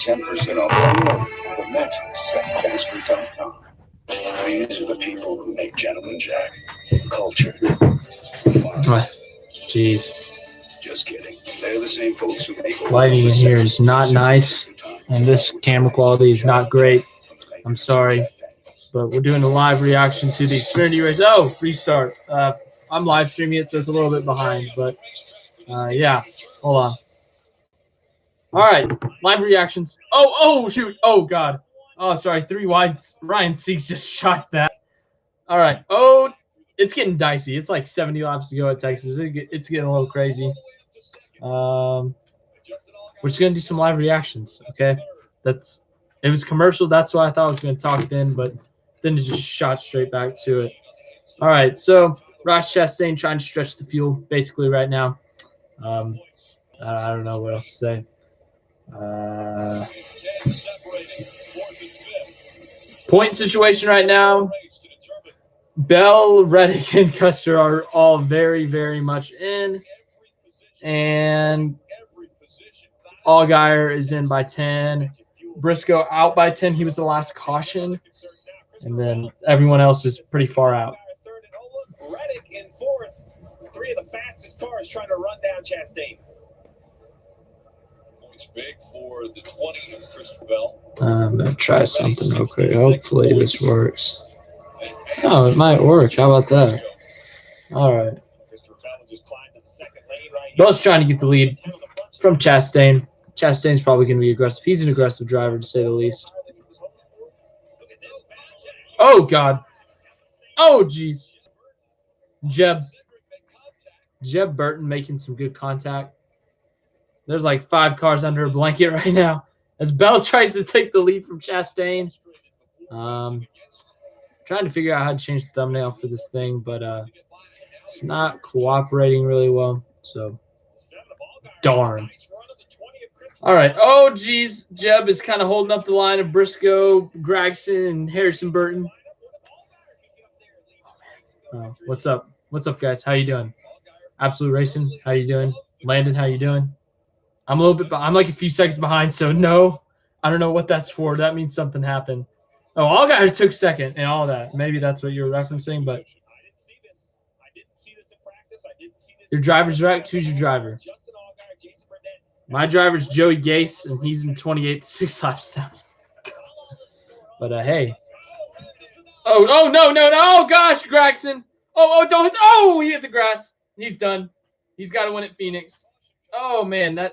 10% off online the mattress at Casper.com. These are the people who make Gentleman Jack. Culture. Fun. Jeez. Just kidding. They're the same folks who make lighting in here is not nice, and this camera quality is not great. I'm sorry, but we're doing a live reaction to the Xfinity race. Oh, restart. I'm live streaming it, so it's a little bit behind, but yeah, hold on. All right, live reactions. Oh, shoot. Oh, God. Oh, sorry. 3 wides. Ryan Seeks just shot back. All right. Oh, it's getting dicey. It's like 70 laps to go at Texas. It's getting a little crazy. We're just going to do some live reactions, okay? It was commercial. That's why I thought I was going to talk then, but then it just shot straight back to it. All right, so Ross Chastain trying to stretch the field basically right now. I don't know what else to say. Point situation right now. Bell, Reddick, and Custer are all very, very much in. And Allgaier is in by 10. Briscoe out by 10. He was the last caution. And then everyone else is pretty far out. Reddick in fourth. 3 of the fastest cars trying to run down Chastain. Points big for the 20 of Christopher Bell. I'm going to try something real quick. Hopefully this works. Oh, it might work. How about that? All right. Bell's trying to get the lead from Chastain. Chastain's probably going to be aggressive. He's an aggressive driver, to say the least. Oh, God. Oh, jeez. Jeb Burton making some good contact. There's like 5 cars under a blanket right now as Bell tries to take the lead from Chastain. Trying to figure out how to change the thumbnail for this thing, but it's not cooperating really well. So, darn. All right. Oh, geez. Jeb is kind of holding up the line of Briscoe, Gragson, and Harrison Burton. Oh, what's up? What's up, guys? How you doing? Absolute Racing, how you doing? Landon, how you doing? I'm like a few seconds behind, so no. I don't know what that's for. That means something happened. Oh, all guys took second and all that. Maybe that's what you're referencing, but your driver's wrecked. Who's your driver? My driver's Joey Gase, and he's in 28 to 6 laps down. But hey. Oh, no. Oh, gosh, Gragson. Don't. Oh, he hit the grass. He's done. He's got to win at Phoenix. Oh, man,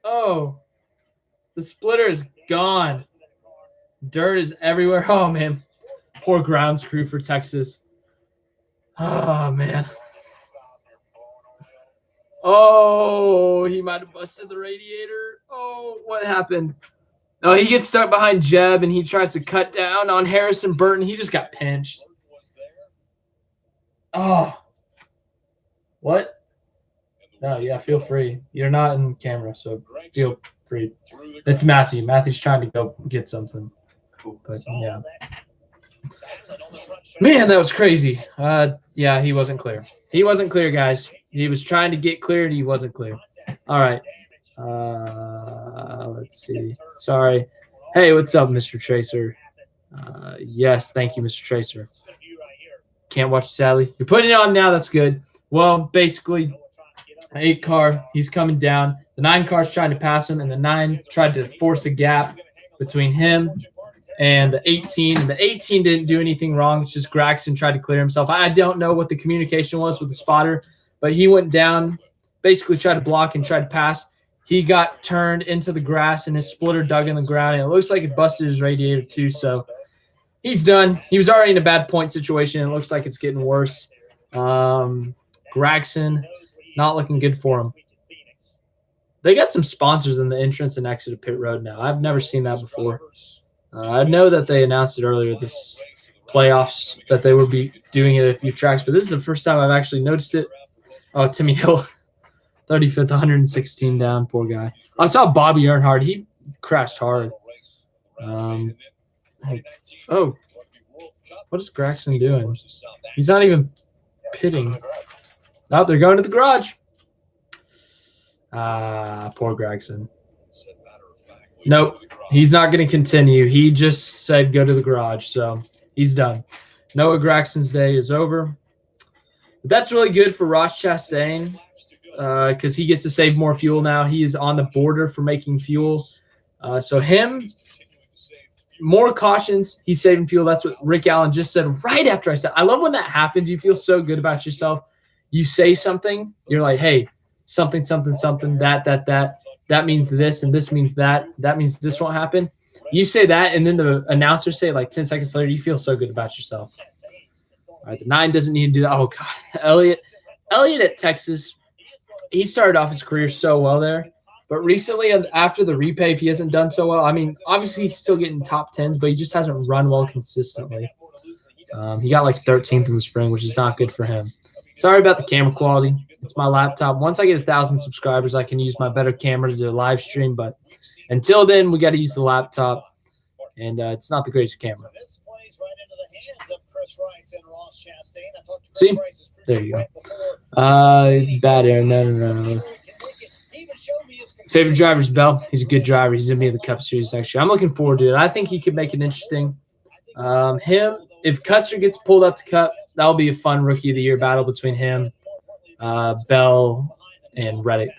Oh, the splitter is gone. Dirt is everywhere. Oh, man. Poor grounds crew for Texas. Oh, man. Oh, he might have busted the radiator. Oh, what happened? No, he gets stuck behind Jeb, and he tries to cut down on Harrison Burton. He just got pinched. Oh. What? No, yeah, feel free. You're not in camera, so feel free. It's Matthew. Matthew's trying to go get something. But, yeah. Man, that was crazy. Yeah, he wasn't clear. He wasn't clear, guys. He was trying to get cleared. He wasn't clear. All right. Let's see. Sorry. Hey, what's up, Mr. Tracer? Yes, thank you, Mr. Tracer. Can't watch Sally. You're putting it on now. That's good. Well, basically, 8 car, he's coming down. The 9 car's trying to pass him, and the 9 tried to force a gap between him and the 18. And the 18 didn't do anything wrong. It's just Gragson tried to clear himself. I don't know what the communication was with the spotter, but he went down, basically tried to block and tried to pass. He got turned into the grass, and his splitter dug in the ground, and it looks like it busted his radiator too, so he's done. He was already in a bad point situation, and it looks like it's getting worse. Gragson, not looking good for him. They got some sponsors in the entrance and exit of pit road now. I've never seen that before. I know that they announced it earlier this playoffs that they would be doing it at a few tracks, but this is the first time I've actually noticed it. Oh, Timmy Hill, 35th, 116 down, poor guy. I saw Bobby Earnhardt. He crashed hard. Oh, what is Gragson doing? He's not even pitting. Oh, they're going to the garage. Poor Gragson. Nope, he's not going to continue. He just said go to the garage, so he's done. Noah Gragson's day is over. But that's really good for Ross Chastain because he gets to save more fuel now. He is on the border for making fuel. So him, more cautions, he's saving fuel. That's what Rick Allen just said right after I said. I love when that happens. You feel so good about yourself. You say something, you're like, hey, something, something, something, that means this, and this means that. That means this won't happen. You say that, and then the announcer say like 10 seconds later, you feel so good about yourself. All right, the 9 doesn't need to do that. Oh, God. Elliott at Texas, he started off his career so well there. But recently, after the repave, he hasn't done so well. I mean, obviously, he's still getting top 10s, but he just hasn't run well consistently. He got like 13th in the spring, which is not good for him. Sorry about the camera quality. It's my laptop. Once I get 1,000 subscribers, I can use my better camera to live stream. But until then, we got to use the laptop, and it's not the greatest camera. See? There you go. Bad air. No. Favorite driver is Bell. He's a good driver. He's going to be in the Cup Series next year. I'm looking forward to it. I think he could make it interesting. If Custer gets pulled up to Cup, that'll be a fun Rookie of the Year battle between him, Bell, and Reddick.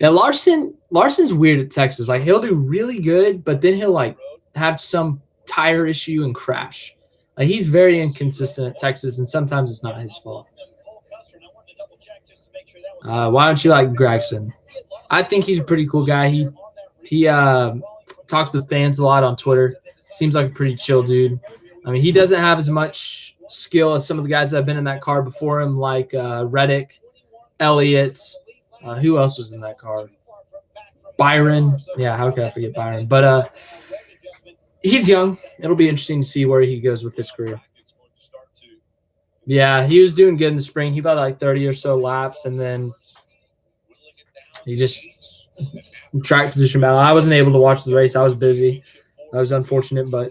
Yeah, Larson's weird at Texas. Like, he'll do really good, but then he'll like have some tire issue and crash. Like, he's very inconsistent at Texas, and sometimes it's not his fault. Why don't you like Gragson? I think he's a pretty cool guy. He talks to fans a lot on Twitter. Seems like a pretty chill dude. I mean, he doesn't have as much skill as some of the guys that have been in that car before him, like Reddick, Elliott. Who else was in that car? Byron. Yeah, how could I forget Byron? But he's young. It'll be interesting to see where he goes with his career. Yeah, he was doing good in the spring. He about like 30 or so laps, and then he just track position battle. I wasn't able to watch the race. I was busy. That was unfortunate, but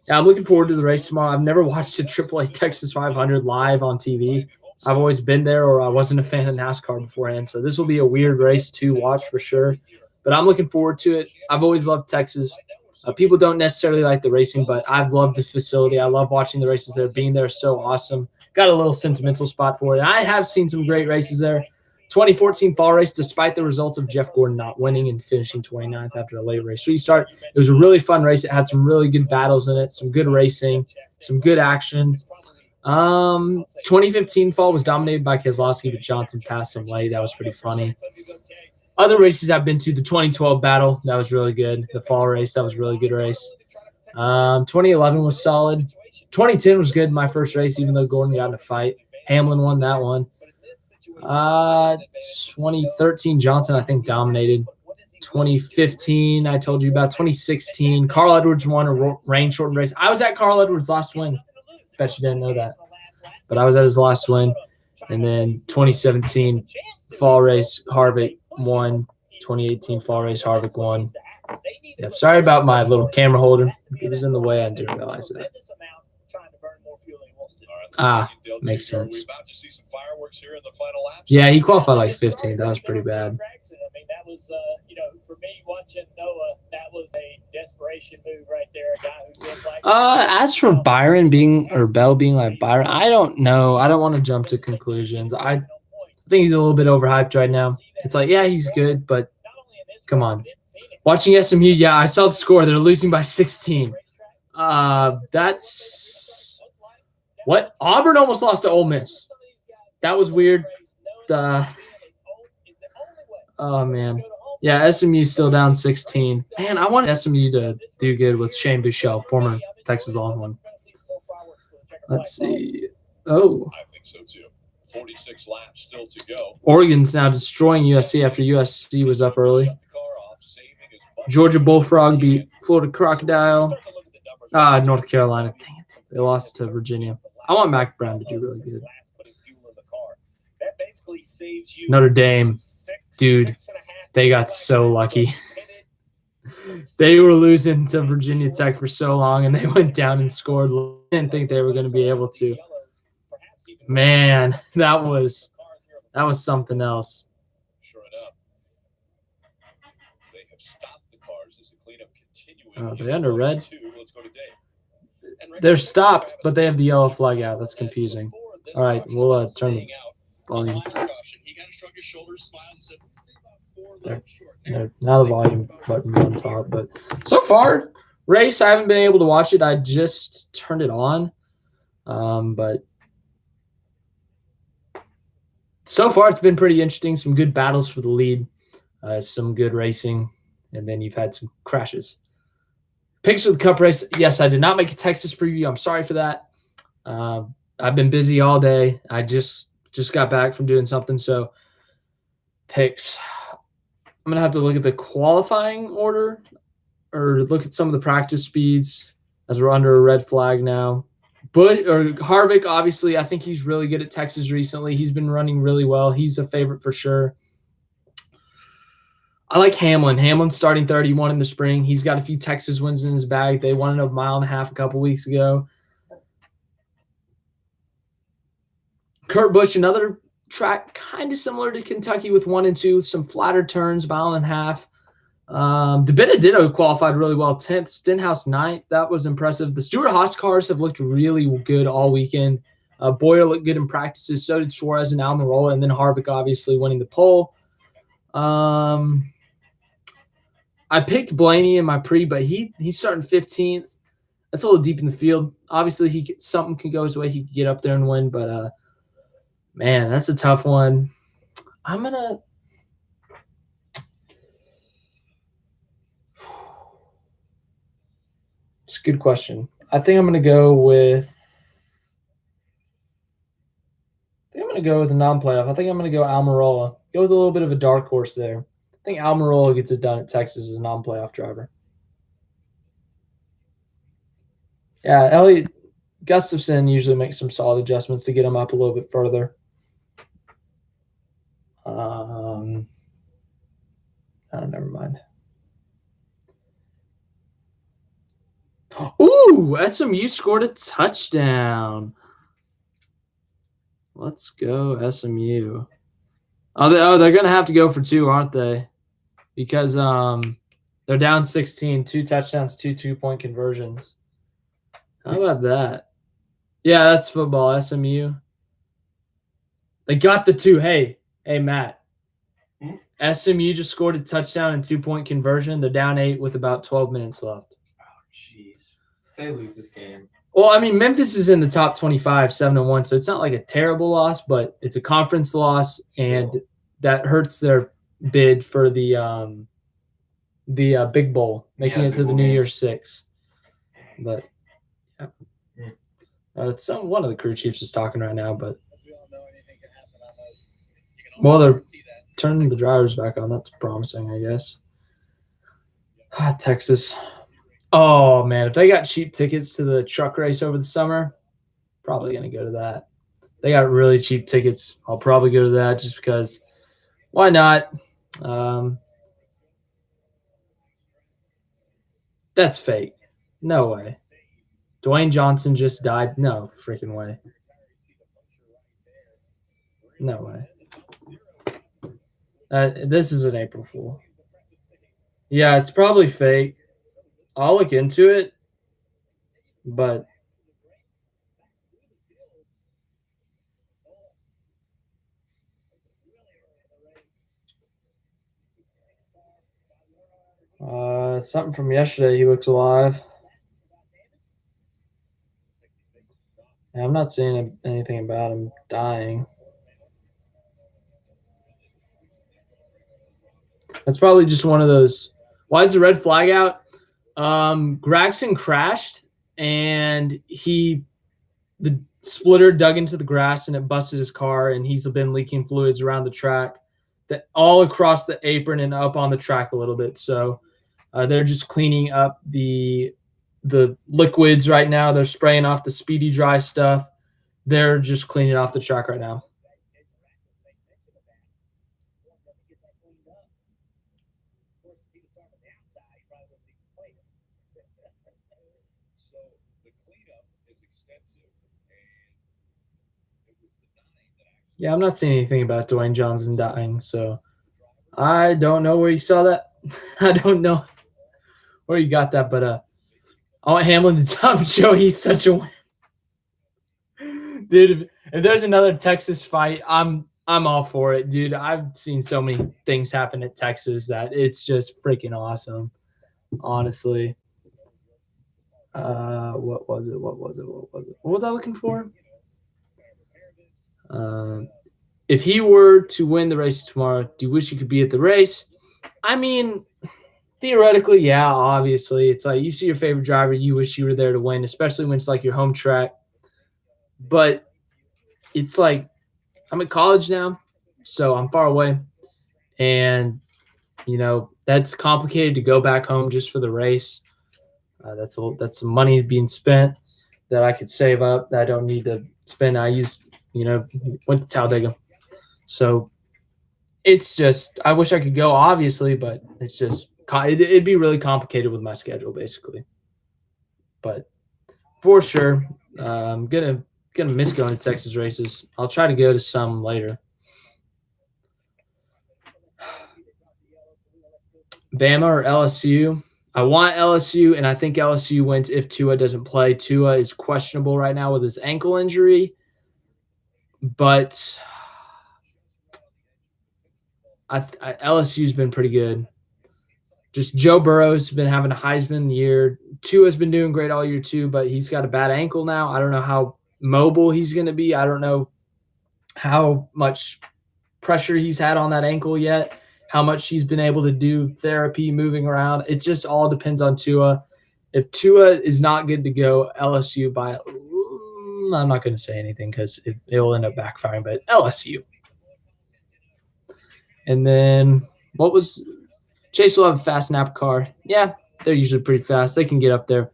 yeah, I'm looking forward to the race tomorrow. I've never watched a AAA Texas 500 live on TV. I've always been there, or I wasn't a fan of NASCAR beforehand, so this will be a weird race to watch for sure. But I'm looking forward to it. I've always loved Texas. People don't necessarily like the racing, but I've loved the facility. I love watching the races there. Being there is so awesome. Got a little sentimental spot for it. I have seen some great races there. 2014 fall race, despite the results of Jeff Gordon not winning and finishing 29th after a late race restart. It was a really fun race. It had some really good battles in it, some good racing, some good action. 2015 fall was dominated by Keselowski, but Johnson passed him late. That was pretty funny. Other races I've been to, the 2012 battle, that was really good. The fall race, that was a really good race. 2011 was solid. 2010 was good, my first race, even though Gordon got in a fight. Hamlin won that one. 2013, Johnson, I think, dominated. 2015, I told you about. 2016, Carl Edwards won a rain-shortened race. I was at Carl Edwards' last win. Bet you didn't know that. But I was at his last win. And then 2017, fall race, Harvick won. 2018 fall race, Harvick won. Yeah, sorry about my little camera holder. It was in the way. I didn't realize that. Makes sense. Yeah, he qualified like 15th. That was pretty bad. That was, for me watching Noah, that was a desperation move right there. A guy who did like. As for Byron Bell being like Byron, I don't know. I don't want to jump to conclusions. I think he's a little bit overhyped right now. It's like, yeah, he's good, but come on. Watching SMU, yeah, I saw the score. They're losing by 16. That's what Auburn almost lost to Ole Miss. That was weird. Oh man, yeah, SMU's still down 16. Man, I wanted SMU to do good with Shane Buechele, former Texas Longhorn. Let's see. Oh, I think so too. 46 laps still to go. Oregon's now destroying USC after USC was up early. Georgia Bullfrog beat Florida Crocodile. North Carolina. Dang it. They lost to Virginia. I want Mac Brown to do really good. Notre Dame. Dude, they got so lucky. They were losing to Virginia Tech for so long, and they went down and scored. Didn't think they were going to be able to. Man, that was something else. Sure enough, they have stop the cars as the cleanup continuing. Oh, they under red? Let's go to Dave. They're stopped, but they have the yellow flag out. That's confusing. All right, we'll turn the volume. There. Now the volume button on top. But so far, race, I haven't been able to watch it. I just turned it on. But so far, it's been pretty interesting. Some good battles for the lead, some good racing, and then you've had some crashes. Picks of the Cup race. Yes, I did not make a Texas preview. I'm sorry for that. I've been busy all day. I just got back from doing something. So picks. I'm going to have to look at the qualifying order or look at some of the practice speeds as we're under a red flag now. But Harvick, obviously, I think he's really good at Texas recently. He's been running really well. He's a favorite for sure. I like Hamlin. Hamlin's starting 31 in the spring. He's got a few Texas wins in his bag. They won a mile and a half a couple weeks ago. Kurt Busch, another track kind of similar to Kentucky with 1 and 2, some flatter turns, mile and a half. DeBenedetto qualified really well, 10th. Stenhouse 9th. That was impressive. The Stewart-Haas cars have looked really good all weekend. Boyer looked good in practices. So did Suarez and Almirola. And then Harvick obviously winning the pole. I picked Blaney in my pre, but he's starting 15th. That's a little deep in the field. Obviously, something could go his way. He could get up there and win. But, man, that's a tough one. I'm going to – it's a good question. I think I'm going to go with a non-playoff. I think I'm going to go Almirola. Go with a little bit of a dark horse there. I think Almirola gets it done at Texas as a non-playoff driver. Yeah, Elliott Gustafson usually makes some solid adjustments to get him up a little bit further. Never mind. Ooh, SMU scored a touchdown. Let's go, SMU. They're going to have to go for 2, aren't they? Because they're down 16, 2 touchdowns, 2 2-point conversions. How about that? Yeah, that's football, SMU. They got the 2. Hey, Matt. SMU just scored a touchdown and 2-point conversion. They're down 8 with about 12 minutes left. Oh, jeez. They lose this game. Well, I mean, Memphis is in the top 25, 7-1, so it's not like a terrible loss, but it's a conference loss, and that hurts their bid for the Big Bowl, making it to the New Year's Six. But yeah, it's one of the crew chiefs is talking right now, but well, they're turning the drivers back on. That's promising, I guess. Texas. Oh, man, if they got cheap tickets to the truck race over the summer, probably going to go to that. They got really cheap tickets. I'll probably go to that just because why not? That's fake. No way. Dwayne Johnson just died. No freaking way. No way. This is an April Fool. Yeah, it's probably fake. I'll look into it, but something from yesterday. He looks alive. Yeah, I'm not seeing anything about him dying. That's probably just one of those. Why is the red flag out? Gragson crashed, and the splitter dug into the grass, and it busted his car, and he's been leaking fluids around the track, all across the apron and up on the track a little bit. So they're just cleaning up the liquids right now. They're spraying off the speedy dry stuff. They're just cleaning off the track right now. Yeah, I'm not seeing anything about Dwayne Johnson dying, so I don't know where you saw that. I don't know where you got that, but I want Hamlin to top Joe. He's such a dude. If there's another Texas fight, I'm all for it, dude. I've seen so many things happen at Texas that it's just freaking awesome. Honestly. What was it? What was I looking for? If he were to win the race tomorrow, do you wish you could be at the race? I mean, theoretically, yeah, obviously. It's like you see your favorite driver, you wish you were there to win, especially when it's like your home track. But it's like I'm at college now, so I'm far away. And, that's complicated to go back home just for the race. That's some money being spent that I could save up that I don't need to spend. I went to Talladega. So it's just, I wish I could go, obviously, but it's just, it'd be really complicated with my schedule, basically. But for sure, I'm gonna miss going to Texas races. I'll try to go to some later. Bama or LSU? I want LSU, and I think LSU wins if Tua doesn't play. Tua is questionable right now with his ankle injury, but LSU's been pretty good. Just Joe Burrow's been having a Heisman year. Tua's been doing great all year too, but he's got a bad ankle now. I don't know how mobile he's going to be. I don't know how much pressure he's had on that ankle yet, how much he's been able to do therapy, moving around. It just all depends on Tua. If Tua is not good to go, LSU by – I'm not going to say anything because it'll end up backfiring, but LSU. And then what was – Chase will have a fast nap car. Yeah, they're usually pretty fast. They can get up there.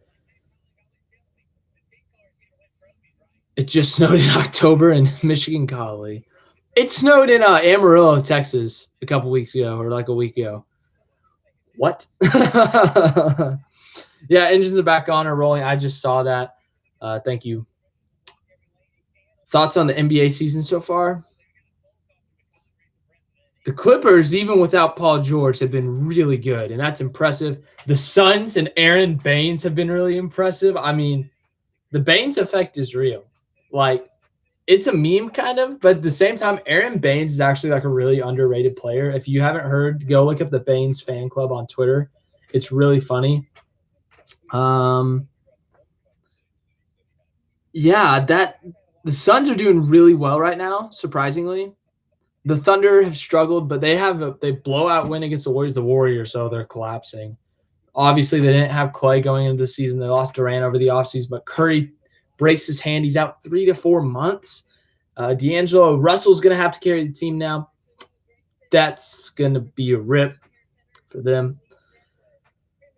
It just snowed in October in Michigan, golly. It snowed in Amarillo, Texas a couple weeks ago or like a week ago. What? Yeah, engines are back on or rolling. I just saw that. Thank you. Thoughts on the NBA season so far? The Clippers, even without Paul George, have been really good, and that's impressive. The Suns and Aaron Baines have been really impressive. I mean, the Baines effect is real. Like, it's a meme kind of, but at the same time, Aaron Baines is actually like a really underrated player. If you haven't heard, go look up the Baines fan club on Twitter. It's really funny. Yeah, the Suns are doing really well right now, surprisingly. The Thunder have struggled, but they blowout win against the Warriors, so they're collapsing. Obviously, they didn't have Clay going into the season. They lost Durant over the offseason, but Curry breaks his hand. He's out 3 to 4 months. D'Angelo Russell's going to have to carry the team now. That's going to be a rip for them.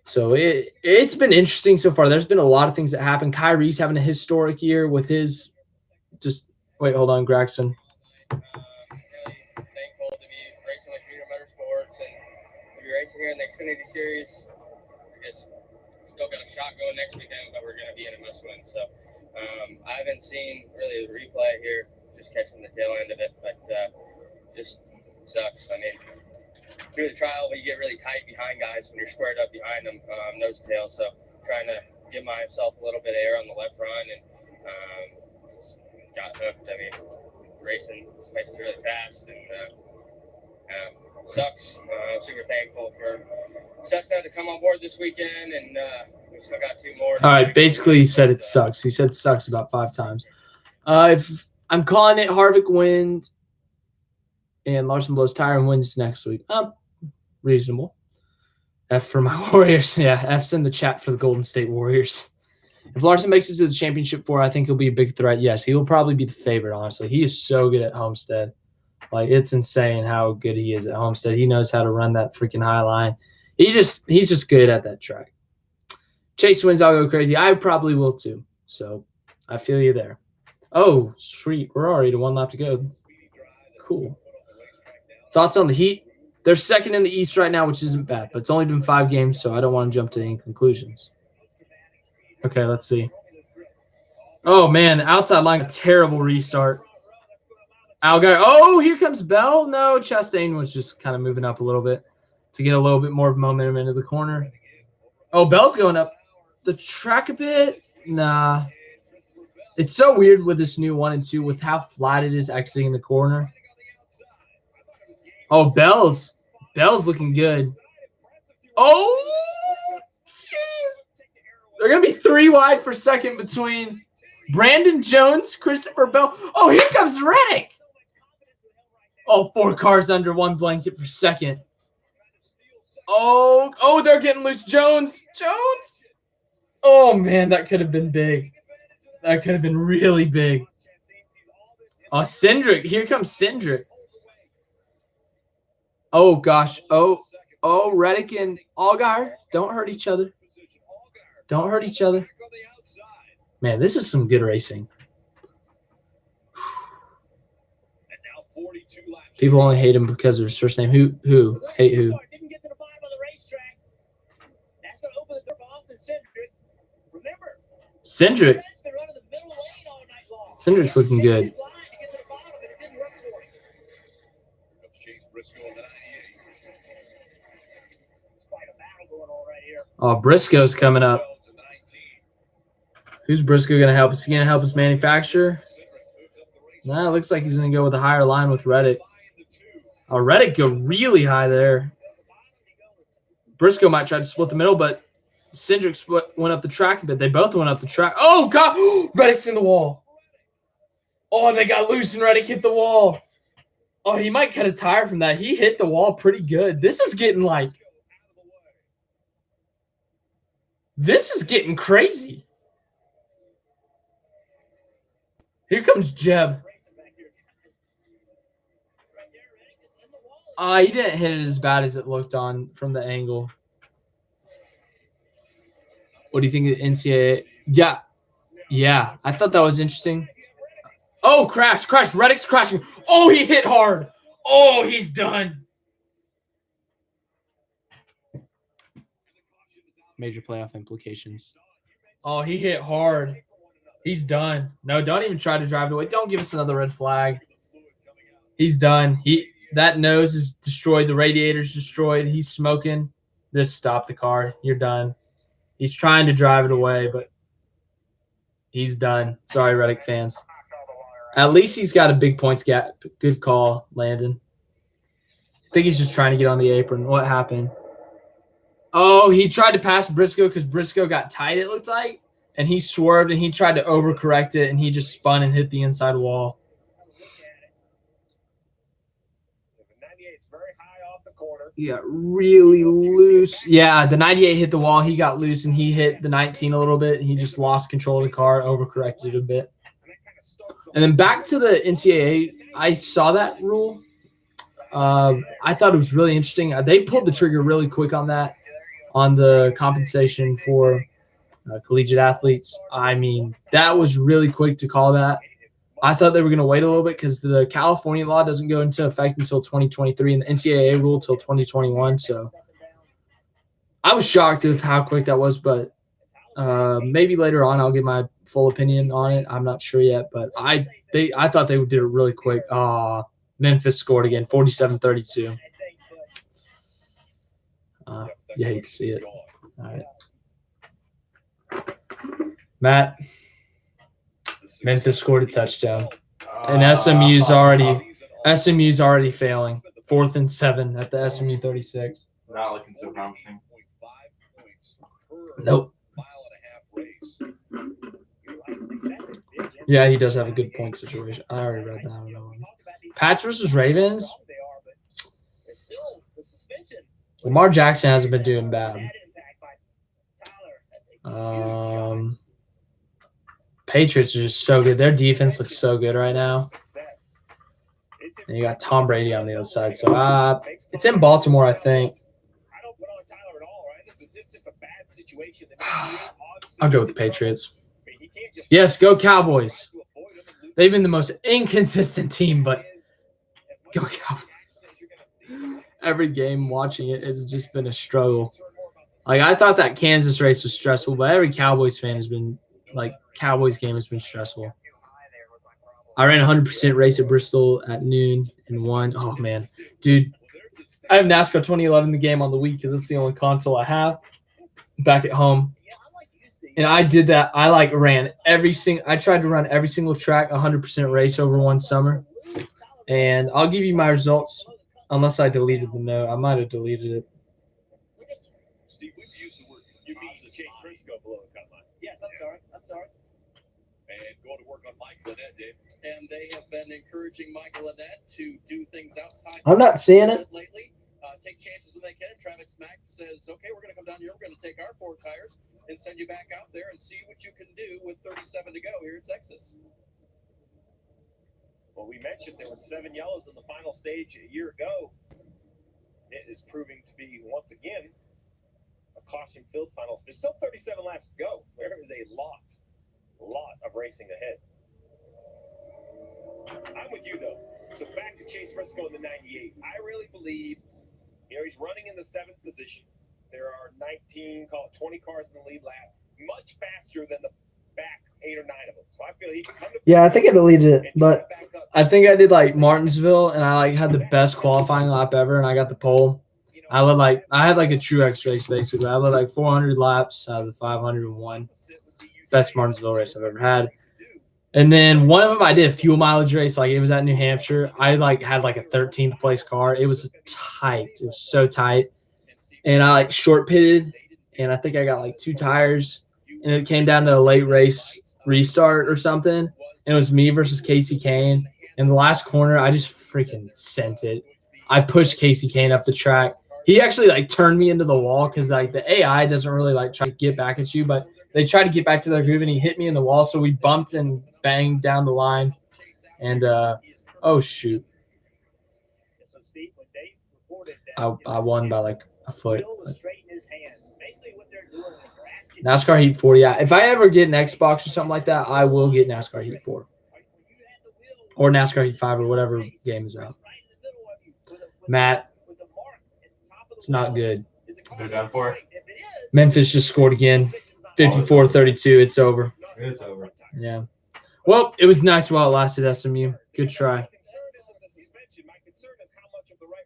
So it's been interesting so far. There's been a lot of things that happen. Kyrie's having a historic year with his wait, hold on, Gregson. Thankful to be racing with Junior Motorsports and to be racing here in the Xfinity Series. I guess still got a shot going next weekend, but we're going to be in a must-win. So I haven't seen really the replay here, just catching the tail end of it, but just sucks. I mean, through the trial, you get really tight behind guys when you're squared up behind them, nose to tail. So trying to give myself a little bit of air on the left front and just got hooked. I mean, racing makes it really fast and sucks. Super thankful for Cessna to come on board this weekend, and we still got 2 more. All right, basically he said it sucks. He said sucks about 5 times. If I'm calling it, Harvick wins and Larson blows tire and wins next week. Reasonable. F for my Warriors. Yeah, F's in the chat for the Golden State Warriors. If Larson makes it to the championship 4, I think he'll be a big threat. Yes, he will probably be the favorite, honestly. He is so good at Homestead. Like, it's insane how good he is at Homestead. He knows how to run that freaking high line. He's just good at that track. Chase wins, I'll go crazy. I probably will too. So I feel you there. Oh, sweet. We're already to 1 lap to go. Cool. Thoughts on the Heat? They're second in the East right now, which isn't bad, but it's only been 5 games, so I don't want to jump to any conclusions. Okay, let's see. Oh, man, outside line, terrible restart. Algar. Oh, here comes Bell. No, Chastain was just kind of moving up a little bit. to get a little bit more momentum into the corner. Oh, Bell's going up the track a bit. Nah. It's so weird with this new 1 and 2 with how flat it is exiting the corner. Oh, Bell's looking good. Oh, jeez. They're going to be 3 wide for second between Brandon Jones, Christopher Bell. Oh, here comes Reddick. Oh, 4 cars under 1 blanket for second. Oh, they're getting loose. Jones. Oh, man, that could have been big. That could have been really big. Oh, Cindric. Here comes Cindric. Oh, gosh. Oh, Reddick and Allgaier. Don't hurt each other. Don't hurt each other. Man, this is some good racing. People only hate him because of his first name. Who? Hate who? Cindric. Cindric's looking good. Oh, Briscoe's coming up. Who's Briscoe going to help? Is he going to help his manufacturer? Nah, it looks like he's going to go with a higher line with Reddick. Oh, Reddick go really high there. Briscoe might try to split the middle, but Cindric went up the track a bit. They both went up the track. Oh, God. Reddick's in the wall. Oh, they got loose and Reddick hit the wall. Oh, he might cut a tire from that. He hit the wall pretty good. This is getting crazy. Here comes Jeb. He didn't hit it as bad as it looked on from the angle. What do you think of the NCAA? Yeah. I thought that was interesting. Oh, crash. Reddick's crashing. Oh, he hit hard. Oh, he's done. Major playoff implications. Oh, he hit hard. He's done. No, don't even try to drive it away. Don't give us another red flag. He's done. That nose is destroyed. The radiator's destroyed. He's smoking. Just stop the car. You're done. He's trying to drive it away, but he's done. Sorry, Reddick fans. At least he's got a big points gap. Good call, Landon. I think he's just trying to get on the apron. What happened? Oh, he tried to pass Briscoe because Briscoe got tight, it looked like. And he swerved, and he tried to overcorrect it, and he just spun and hit the inside wall. He got really loose. Yeah, the 98 hit the wall. He got loose, and he hit the 19 a little bit. He just lost control of the car, overcorrected it a bit. And then back to the NCAA, I saw that rule. I thought it was really interesting. They pulled the trigger really quick on that, on the compensation for collegiate athletes. I mean, that was really quick to call that. I thought they were going to wait a little bit because the California law doesn't go into effect until 2023 and the NCAA rule until 2021. So I was shocked of how quick that was, but maybe later on I'll give my full opinion on it. I'm not sure yet, but I thought they did it really quick. Memphis scored again, 47-32. You hate to see it. All right. Matt, Memphis scored a touchdown. And SMU's already failing. 4th and 7 at the SMU 36. Not looking so promising. Nope. Yeah, he does have a good point situation. I already read that. I don't know. Pats versus Ravens. Lamar Jackson hasn't been doing bad. Patriots are just so good. Their defense looks so good right now. And you got Tom Brady on the other side. So it's in Baltimore, I think. I'll go with the Patriots. Yes, go Cowboys. They've been the most inconsistent team, but go Cowboys. Every game watching it has just been a struggle. Like, I thought that Kansas race was stressful, but every Cowboys fan has been Cowboys game has been stressful. I ran 100% race at Bristol at noon and won. Oh, man. Dude, I have NASCAR 2011 the game on the Wii because it's the only console I have back at home. And I did that. I ran I tried to run every single track 100% race over one summer. And I'll give you my results unless I deleted the note. I might have deleted it. Steve, we've used the word You mean Chase Briscoe below the cut line? Yes, I'm sorry. and going to work on Mike Lynette, Dave. And they have been encouraging Michael Annette to do things outside. I'm not seeing it. Lately, take chances when they can. Travis Mack says, "Okay, we're going to come down here. We're going to take our 4 tires and send you back out there and see what you can do with 37 to go here in Texas." Well, we mentioned there were 7 yellows in the final stage a year ago. It is proving to be once again a caution-filled final. There's still 37 laps to go. There is a lot of racing ahead. I'm with you though. So back to Chase Briscoe in the 98. I really believe, he's running in the 7th position. There are 19, call it 20 cars in the lead lap, much faster than the back 8 or 9 of them. So I feel he can come to. Yeah, I think I deleted it, but I think I did Martinsville, and I had the best qualifying lap ever, and I got the pole. I had a Truex race basically. I led 400 laps out of the 501. Best Martinsville race I've ever had. And then one of them I did a fuel mileage race, it was at New Hampshire. I had a 13th place car. It was tight. It was so tight. And I short pitted, and I think I got 2 tires, and it came down to a late race restart or something. And it was me versus Casey Kane. In the last corner, I just freaking sent it. I pushed Casey Kane up the track. He actually turned me into the wall because the AI doesn't really try to get back at you, but they tried to get back to their groove, and he hit me in the wall. So we bumped and banged down the line. And oh shoot, I won by a foot. NASCAR Heat 4, yeah. If I ever get an Xbox or something like that, I will get NASCAR Heat 4 or NASCAR Heat 5 or whatever game is out. Matt, it's not good. They're done for. Memphis just scored again, 54-32. It's over. It's over. Yeah. Well, it was nice while it lasted, SMU. Good try.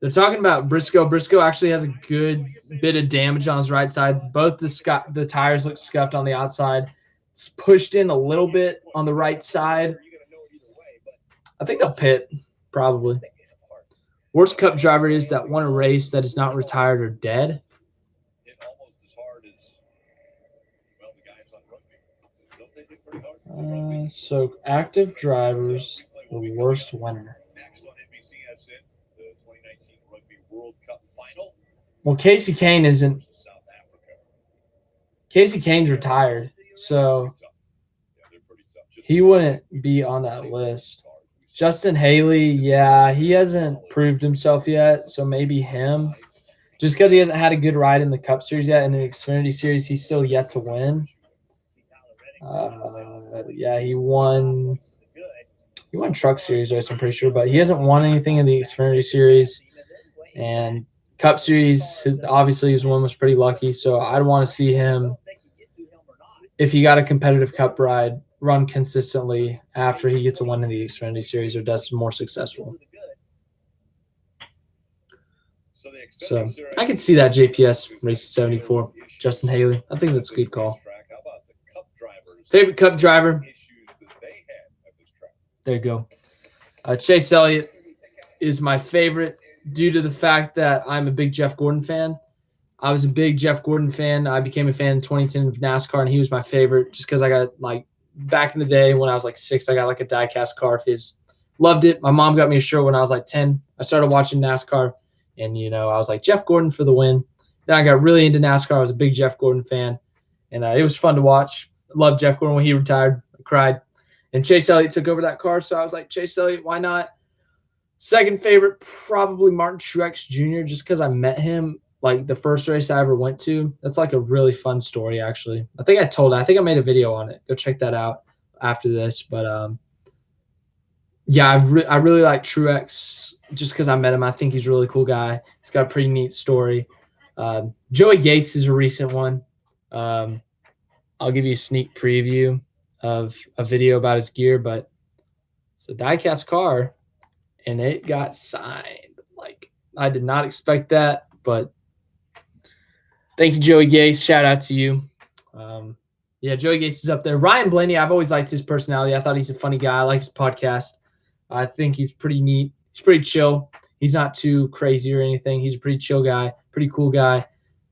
They're talking about Briscoe. Briscoe actually has a good bit of damage on his right side. Both the tires look scuffed on the outside. It's pushed in a little bit on the right side. I think they'll pit, probably. Worst Cup driver is that won a race that is not retired or dead. Hit almost as hard as, the guys on rugby. Don't they hit pretty hard? So active drivers, the worst winner. Next on NBC, that's it. The 2019 Rugby World Cup final. Well, Casey Kane isn't. South Africa. Casey Kane's retired, so Yeah, they're pretty tough. Just he wouldn't be on that list. Justin Haley, yeah, he hasn't proved himself yet, so maybe him. Just because he hasn't had a good ride in the Cup Series yet, in the Xfinity Series, he's still yet to win. Yeah, he won Truck Series race, I'm pretty sure, but he hasn't won anything in the Xfinity Series. And Cup Series, obviously, his one was pretty lucky, so I'd want to see him, if he got a competitive Cup ride, run consistently after he gets a win in the Xfinity Series or does more successful. So I could see that JPS race 74. Justin Haley. I think that's a good call. Favorite Cup driver? There you go. Chase Elliott is my favorite due to the fact that I'm a big Jeff Gordon fan. I was a big Jeff Gordon fan. I became a fan in 2010 of NASCAR, and he was my favorite just because I got back in the day when I was 6, I got a die-cast car of his. Loved it. My mom got me a shirt when I was 10. I started watching NASCAR, and, I was Jeff Gordon for the win. Then I got really into NASCAR. I was a big Jeff Gordon fan, and it was fun to watch. I loved Jeff Gordon when he retired. I cried. And Chase Elliott took over that car, so I was Chase Elliott, why not? Second favorite, probably Martin Truex Jr., just because I met him the first race I ever went to. That's a really fun story, actually. I think I made a video on it. Go check that out after this. But, yeah, I really like Truex just because I met him. I think he's a really cool guy. He's got a pretty neat story. Joey Gase is a recent one. I'll give you a sneak preview of a video about his gear, but it's a die-cast car, and it got signed I did not expect that, but thank you, Joey Gase. Shout out to you. Yeah, Joey Gase is up there. Ryan Blaney, I've always liked his personality. I thought he's a funny guy. I like his podcast. I think he's pretty neat. He's pretty chill. He's not too crazy or anything. He's a pretty chill guy, pretty cool guy.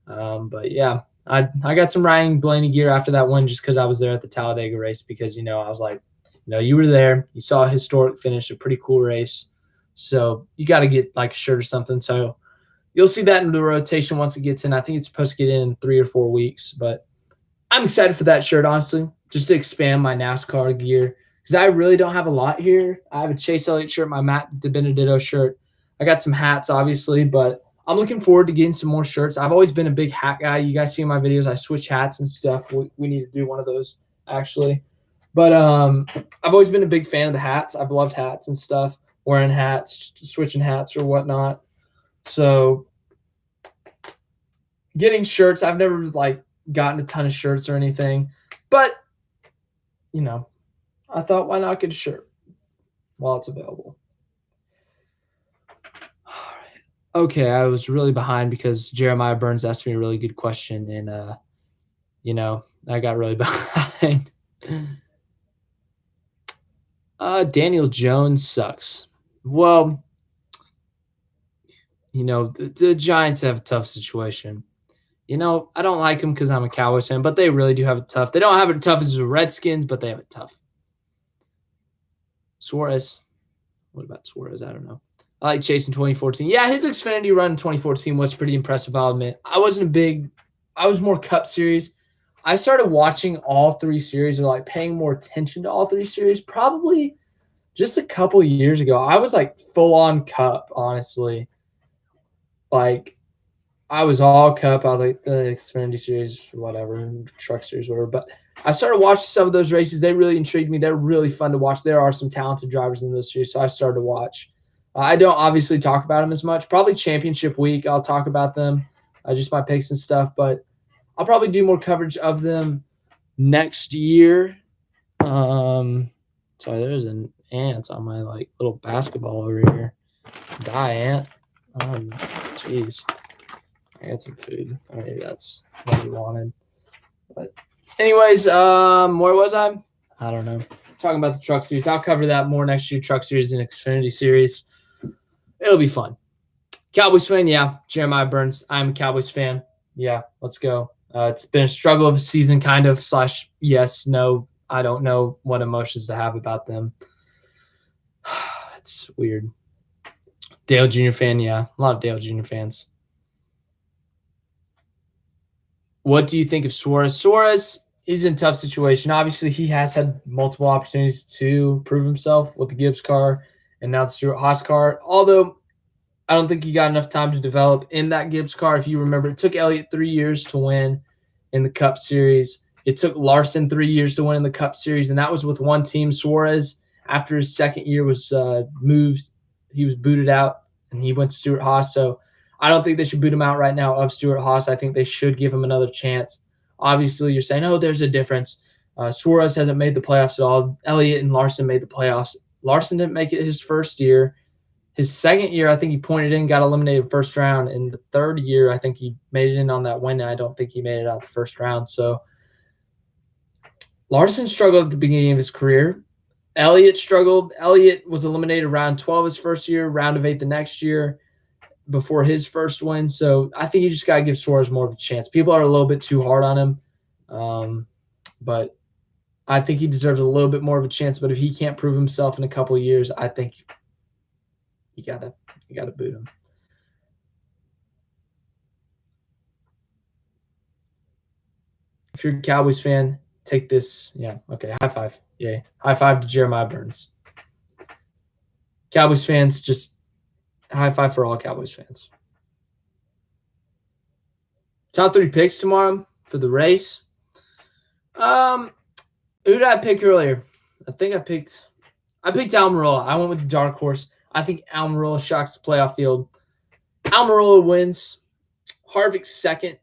But yeah, I got some Ryan Blaney gear after that win just because I was there at the Talladega race because, I was like, you were there. You saw a historic finish, a pretty cool race. So you got to get like a shirt or something. So you'll see that in the rotation once it gets in. I think it's supposed to get in 3 or 4 weeks, but I'm excited for that shirt, honestly, just to expand my NASCAR gear because I really don't have a lot here. I have a Chase Elliott shirt, my Matt DiBenedetto shirt. I got some hats, obviously, but I'm looking forward to getting some more shirts. I've always been a big hat guy. You guys see in my videos, I switch hats and stuff. We need to do one of those, actually. But I've always been a big fan of the hats. I've loved hats and stuff, wearing hats, switching hats or whatnot. So getting shirts, I've never, gotten a ton of shirts or anything. But, I thought, why not get a shirt while it's available? Okay, I was really behind because Jeremiah Burns asked me a really good question, and I got really behind. Daniel Jones sucks. Well, the Giants have a tough situation. I don't like them because I'm a Cowboys fan, but they really do have it tough. They don't have it tough as the Redskins, but they have it tough. Suarez. What about Suarez? I don't know. I like Chase in 2014. Yeah, his Xfinity run in 2014 was pretty impressive, I'll admit. I was more Cup Series. I started watching all 3 series or paying more attention to all 3 series probably just a couple years ago. I was full on Cup, honestly. I was all Cup. I was the Xfinity series, whatever, Truck Series, whatever. But I started watching some of those races. They really intrigued me. They're really fun to watch. There are some talented drivers in those series, so I started to watch. I don't obviously talk about them as much. Probably championship week, I'll talk about them, just my picks and stuff. But I'll probably do more coverage of them next year. Sorry, there's an ant on my little basketball over here. Die, ant. Jeez. I got some food. Maybe that's what he wanted. But anyways, where was I? I don't know. Talking about the Truck Series. I'll cover that more next year. Truck Series and Xfinity Series. It'll be fun. Cowboys fan, yeah. Jeremiah Burns. I'm a Cowboys fan. Yeah, let's go. It's been a struggle of a season, kind of, / yes, no. I don't know what emotions to have about them. It's weird. Dale Jr. fan, yeah. A lot of Dale Jr. fans. What do you think of Suarez? Suarez, he's in a tough situation. Obviously, he has had multiple opportunities to prove himself with the Gibbs car and now the Stewart-Haas car. Although, I don't think he got enough time to develop in that Gibbs car. If you remember, it took Elliott 3 years to win in the Cup Series. It took Larson 3 years to win in the Cup Series, and that was with one team. Suarez, after his second year was moved, he was booted out, and he went to Stewart-Haas. So I don't think they should boot him out right now of Stewart-Haas. I think they should give him another chance. Obviously, you're saying, oh, there's a difference. Suarez hasn't made the playoffs at all. Elliott and Larson made the playoffs. Larson didn't make it his first year. His second year, I think he pointed in, got eliminated first round. In the third year, I think he made it in on that win. I don't think he made it out the first round. So Larson struggled at the beginning of his career. Elliott struggled. Elliott was eliminated round 12 his first year, round of 8 the next year before his first win. So I think you just got to give Suarez more of a chance. People are a little bit too hard on him. But I think he deserves a little bit more of a chance. But if he can't prove himself in a couple of years, I think you gotta boot him. If you're a Cowboys fan, take this. Yeah, okay, high five. Yay. High five to Jeremiah Burns. Cowboys fans, just high five for all Cowboys fans. Top 3 picks tomorrow for the race. Who did I pick earlier? I think I picked Almirola. I went with the dark horse. I think Almirola shocks the playoff field. Almirola wins. Harvick's second.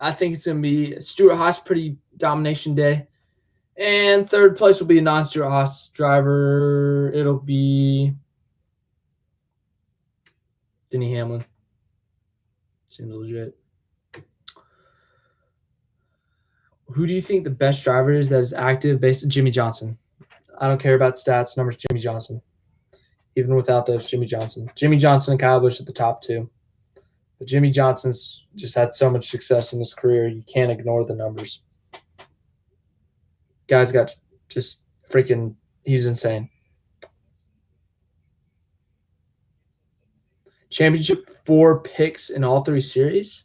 I think it's going to be Stewart-Haas, pretty domination day. And third place will be a non-Stewart-Haas driver. It'll be Denny Hamlin. Seems legit. Who do you think the best driver is that is active based on Jimmy Johnson? I don't care about stats, numbers, Jimmy Johnson. Even without those, Jimmy Johnson. Jimmy Johnson and Kyle Busch at the top 2. But Jimmy Johnson's just had so much success in his career, you can't ignore the numbers. Guy's got just freaking – he's insane. Championship 4 picks in all 3 series.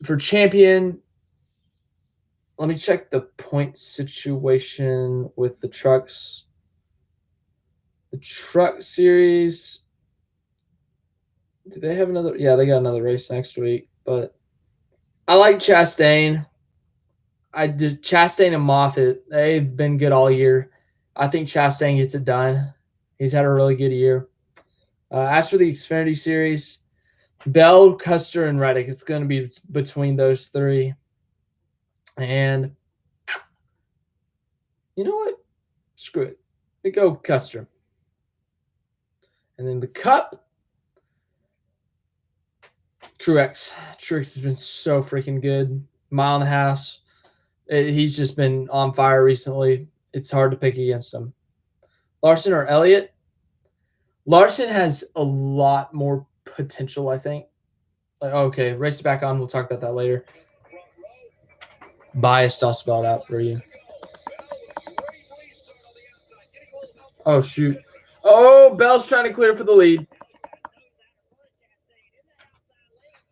For champion, let me check the point situation with the trucks. The truck series, do they have another? Yeah, they got another race next week. But I like Chastain. Chastain and Moffitt, they've been good all year. I think Chastain gets it done. He's had a really good year. As for the Xfinity series, Bell, Custer, and Reddick, it's going to be between those 3. And you know what? Screw it. We go Custer. And then the Cup, Truex. Truex has been so freaking good. Mile and a half. He's just been on fire recently. It's hard to pick against him. Larson or Elliott? Larson has a lot more potential, I think. Okay, race back on. We'll talk about that later. Biased, I'll spell it out for you. Oh, shoot. Oh, Bell's trying to clear for the lead.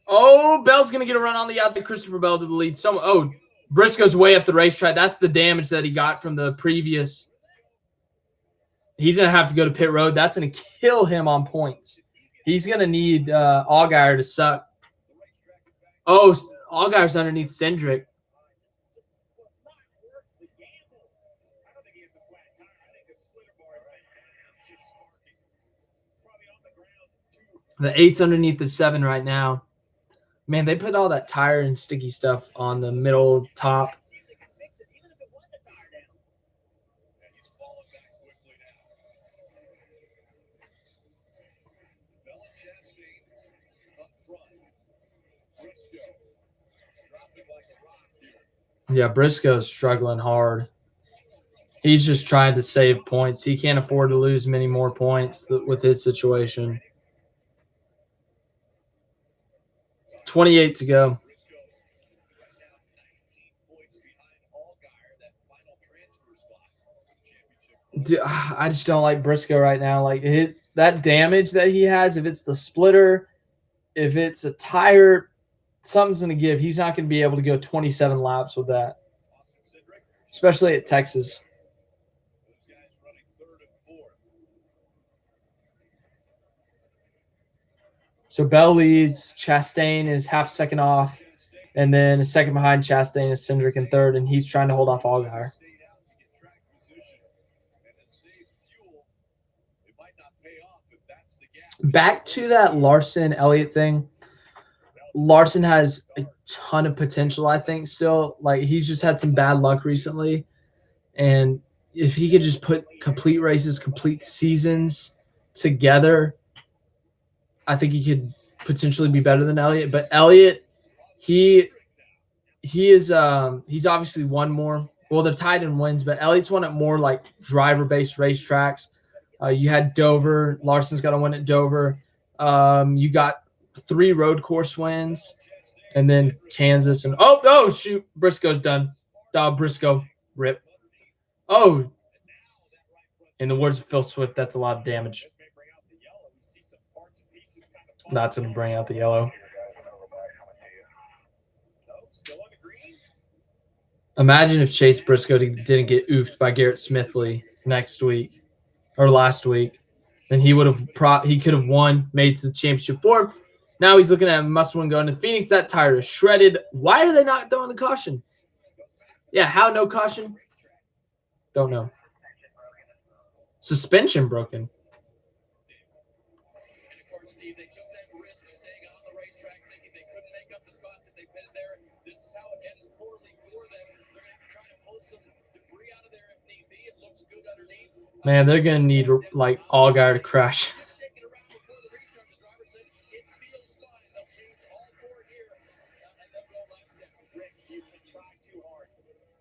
Oh, Bell's going to get a run on the outside. Christopher Bell to the lead. Briscoe's way up the racetrack. That's the damage that he got from the previous. He's going to have to go to pit road. That's going to kill him on points. He's going to need Allgaier to suck. Oh, Allgaier's underneath Cindric. The 8's underneath the 7 right now. Man, they put all that tire and sticky stuff on the middle top. Yeah, Briscoe's struggling hard. He's just trying to save points. He can't afford to lose many more points with his situation. 28 to go. Dude, I just don't like Briscoe right now. Like that damage that he has, if it's the splitter, if it's a tire, something's going to give. He's not going to be able to go 27 laps with that, especially at Texas. So Bell leads. Chastain is half second off. And then a second behind Chastain is Cindric in third, and he's trying to hold off Allgaier. Back to that Larson-Elliott thing. Larson has a ton of potential, I think, still. Like, he's just had some bad luck recently. And if he could just put complete races, complete seasons together, I think he could potentially be better than Elliott. But Elliott, he's obviously won more. Well, they're tied in wins, but Elliott's won at more like driver-based racetracks. You had Dover. Larson's got a win at Dover. You got 3 road course wins, and then Kansas. And oh shoot, Briscoe's done. Briscoe, rip. Oh, in the words of Phil Swift, that's a lot of damage. Not to bring out the yellow. Imagine if Chase Briscoe didn't get oofed by Garrett Smithley next week or last week. Then he could have won, made to the championship 4. Now he's looking at a must-win going to Phoenix. That tire is shredded. Why are they not throwing the caution? Yeah, how no caution? Don't know. Suspension broken. Steve, they took that risk staying on the racetrack, thinking they couldn't make up the spots if they pitted there. This is how it ends poorly for them. They're going to try to pull some debris out of there if need be. It looks good underneath. Man, they're going to need, like, Allgaier to crash. You can try too hard.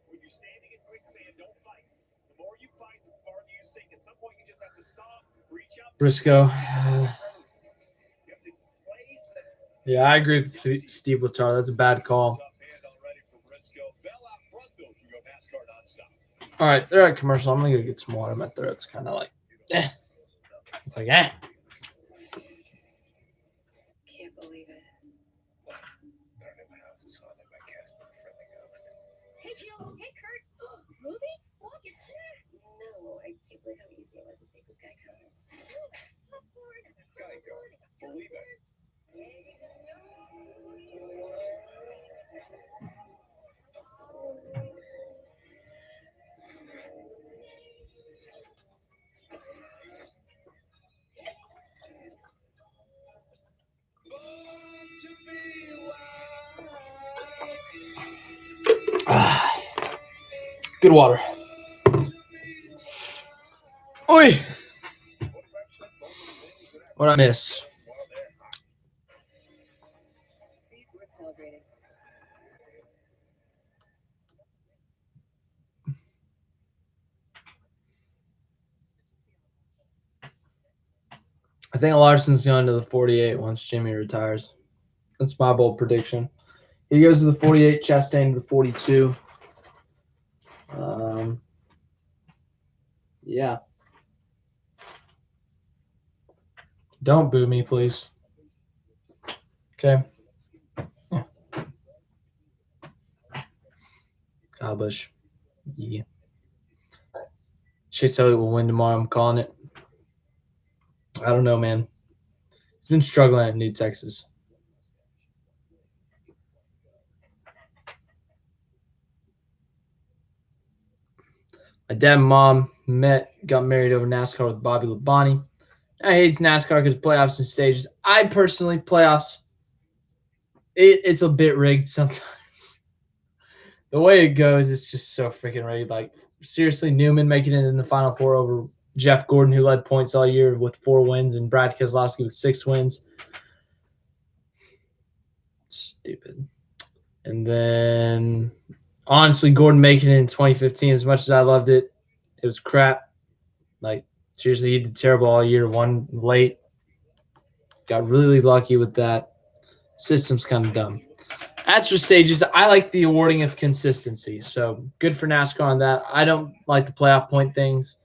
When you're standing in quicksand, don't fight. The more you fight, the farther you sink. At some point, you just have to stop, reach out. Briscoe. You have to play the Yeah, I agree with Steve Letarte. That's a bad call. Tough hand already for Briscoe. Bell out front, though, can go NASCAR nonstop. All right, they're at commercial. I'm going to go get some water. My throat's kind of like, eh. It's like, eh. Can't believe it. Our new house is haunted by Casper, a friendly ghost. Hey, Jill. Hey, Kurt. Movies? Look, it's there. No, I can't believe how easy it was to say good guy comes. Geico. Believe it. Good water. Oi! What I miss? Speed's worth celebrating. I think Larson's going to the 48 once Jimmy retires. That's my bold prediction. He goes to the 48, Chastain to the 42. Yeah. Don't boo me, please. Okay. Yeah. God bless. Yeah. Chase Elliott will win tomorrow. I'm calling it. I don't know, man. He's been struggling at New Texas. My dad and mom got married over NASCAR with Bobby Labonte. I hate NASCAR because playoffs and stages. I personally, playoffs, it's a bit rigged sometimes. The way it goes, it's just so freaking rigged. Like, seriously, Newman making it in the Final Four over Jeff Gordon, who led points all year with 4 wins, and Brad Keselowski with 6 wins. Stupid. And then, honestly, Gordon making it in 2015, as much as I loved it, it was crap. Like, seriously, he did terrible all year, won late. Got really lucky with that. System's kind of dumb. As for stages, I like the awarding of consistency. So good for NASCAR on that. I don't like the playoff point things.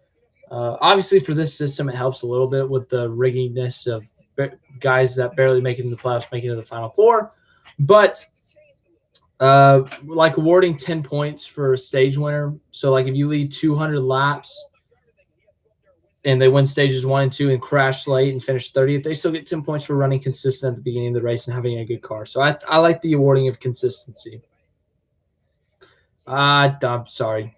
Obviously, for this system, it helps a little bit with the riggingness of guys that barely make it in the playoffs, making it to the Final Four. But like awarding 10 points for a stage winner. So like if you lead 200 laps and they win stages 1 and 2 and crash late and finish 30th, they still get 10 points for running consistent at the beginning of the race and having a good car. So I like the awarding of consistency. I'm sorry.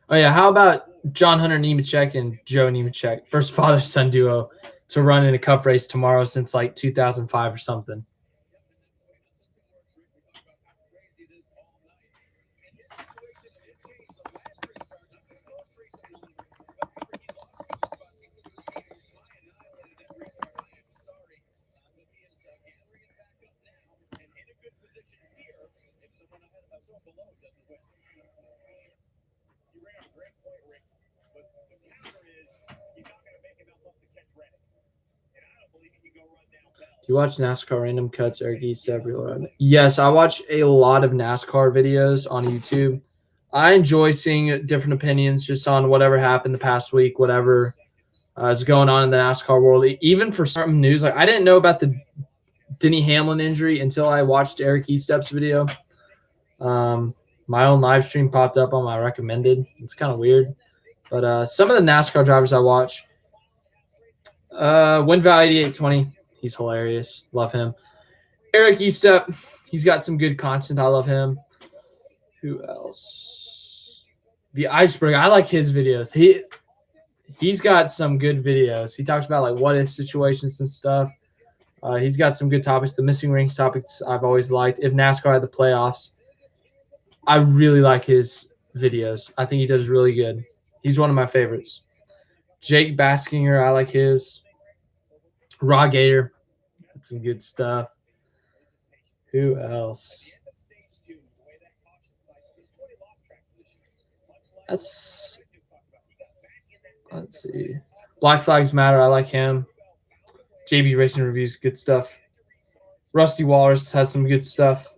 Oh, yeah. How about John Hunter Nemechek and Joe Nemechek, first father-son duo, to run in a cup race tomorrow since like 2005 or something? Do you watch NASCAR Random Cuts, Eric Eastep? Yes, I watch a lot of NASCAR videos on YouTube. I enjoy seeing different opinions just on whatever happened the past week, whatever is going on in the NASCAR world. Even for certain news, like I didn't know about the Denny Hamlin injury until I watched Eric Eastep's video. My own live stream popped up on my recommended. It's kind of weird. But some of the NASCAR drivers I watch, Win Valley 8820. He's hilarious. Love him. Eric Eastep. He's got some good content. I love him. Who else? The Iceberg. I like his videos. He's got some good videos. He talks about like what if situations and stuff. He's got some good topics. The missing rings topics I've always liked. If NASCAR had the playoffs, I really like his videos. I think he does really good. He's one of my favorites. Jake Baskinger. I like his. Raw Gator. some good stuff. Who else? Let's see. Black Flags Matter. I like him. JB Racing Reviews, good stuff. Rusty Walrus has some good stuff.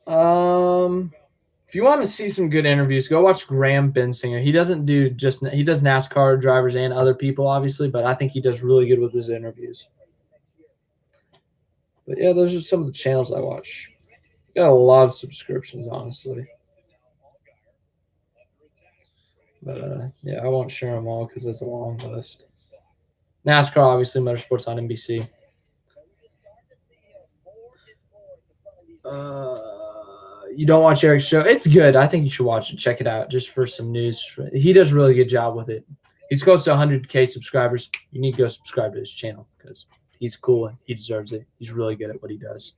If you want to see some good interviews, go watch Graham Bensinger. He does NASCAR drivers and other people, obviously, but I think he does really good with his interviews. But yeah, those are some of the channels I watch. Got a lot of subscriptions, honestly. But yeah, I won't share them all because it's a long list. NASCAR, obviously, Motorsports on NBC. You don't watch Eric's show? It's good. I think you should watch it. Check it out just for some news. He does a really good job with it. He's close to 100K subscribers. You need to go subscribe to his channel because he's cool and he deserves it. He's really good at what he does.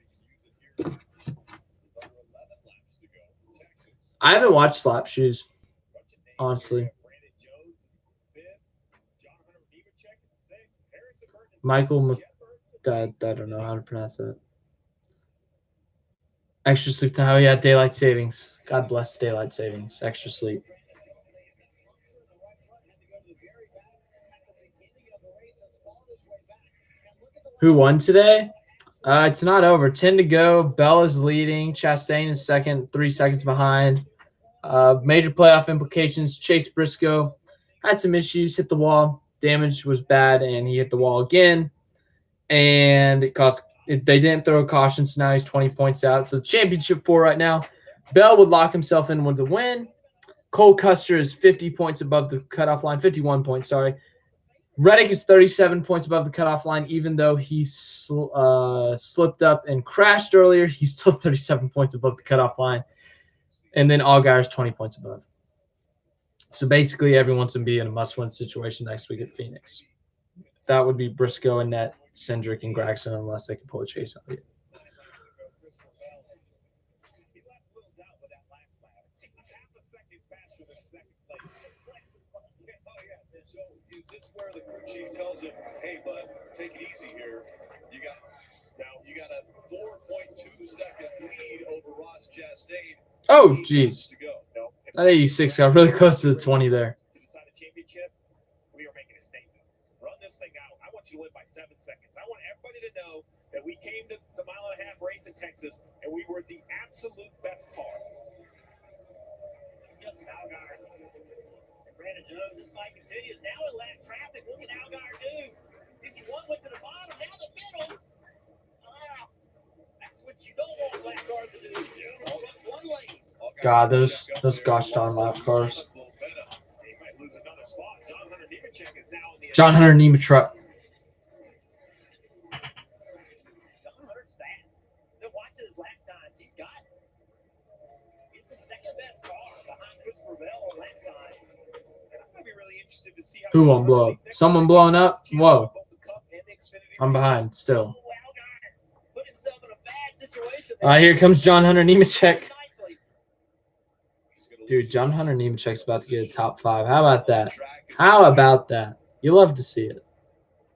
I haven't watched Slap Shoes, honestly. Michael, I don't know how to pronounce that. Extra sleep time. Oh, yeah, daylight savings. God bless daylight savings. Extra sleep. Who won today? It's not over. 10 to go. Bell is leading. Chastain is second, 3 seconds behind. Major playoff implications. Chase Briscoe had some issues, hit the wall. Damage was bad, and he hit the wall again. And they didn't throw a caution, so now he's 20 points out. So the championship 4 right now. Bell would lock himself in with the win. Cole Custer is 50 points above the cutoff line, 51 points, sorry. Reddick is 37 points above the cutoff line, even though he slipped up and crashed earlier. He's still 37 points above the cutoff line. And then Allgaier is 20 points above. So basically, everyone's going to be in a must-win situation next week at Phoenix. That would be Briscoe and Net, Cindric, and Gragson, unless they can pull a chase out of it. So is this where the crew chief tells him, "Hey, bud, take it easy here. You got a 4.2-second lead over Ross Chastain." Oh, geez. That 86 got really close to the 20 there. To decide a championship, we are making a statement. Run this thing out. I want you to win by 7 seconds. I want everybody to know that we came to the mile-and-a-half race in Texas, and we were the absolute best car. Justin Allgaier and Brandon Jones, this fight continues. Now in lap traffic, what can Allgaier do? 51 went to the bottom, now the middle. That's what you don't want lap cars to do. One lane. God, those gosh darn lap cars. John Hunter Nemechek. John Hunter's fast. They're watching his lap times. He's the second best car behind Christopher Bell on lap time. And I'm going to be really interested to see how Who won't blow up? Someone blowing up? Whoa. I'm behind still. Here comes John Hunter Nemechek. Dude, John Hunter Nemechek's about to get a top 5. How about that? How about that? You love to see it.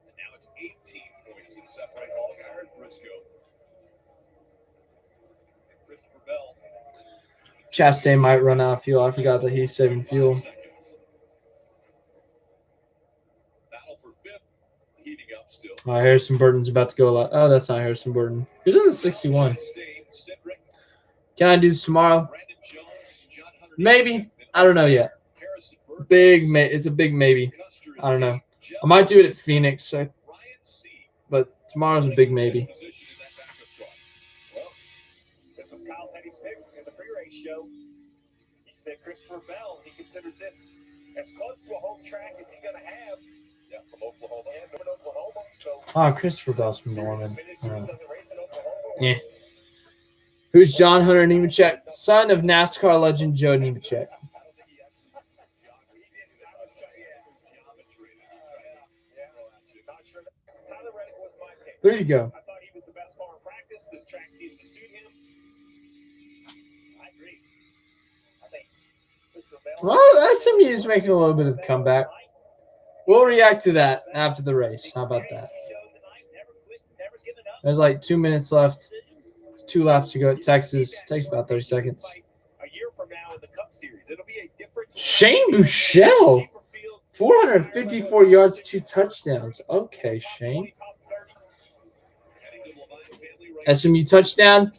And now it's 18 points to separate Allgaier and Briscoe. And Christopher Bell. Chastain might run out of fuel. I forgot that he's saving fuel. Battle for 5th, heating up still. Harrison Burton's about to go. Oh, that's not Harrison Burton. He's in the 61. Can I do this tomorrow? Maybe. I don't know yet. It's a big maybe. I don't know. I might do it at Phoenix, but tomorrow's a big maybe. Well, this was Kyle Petty's pick in the pre-race show. He said Christopher Bell, he considered this as close to a home track as he's going to have. Yeah, from Oklahoma. Yeah, from Oklahoma. So, Christopher Bell's from Norman. Yeah. Who's John Hunter Nemechek? Son of NASCAR legend Joe Nemechek. 3 to go. I thought he was the best car in practice. This track seems to suit him. I agree. I think Christopher Bell. Well, SMU's making a little bit of a comeback. We'll react to that after the race. How about that? There's like 2 minutes left. 2 laps to go at Texas. Takes about 30 seconds. A year from now in the Cup Series, it'll be a different Shane Buechele, 454 yards, 2 touchdowns. Okay, Shane. SMU touchdown.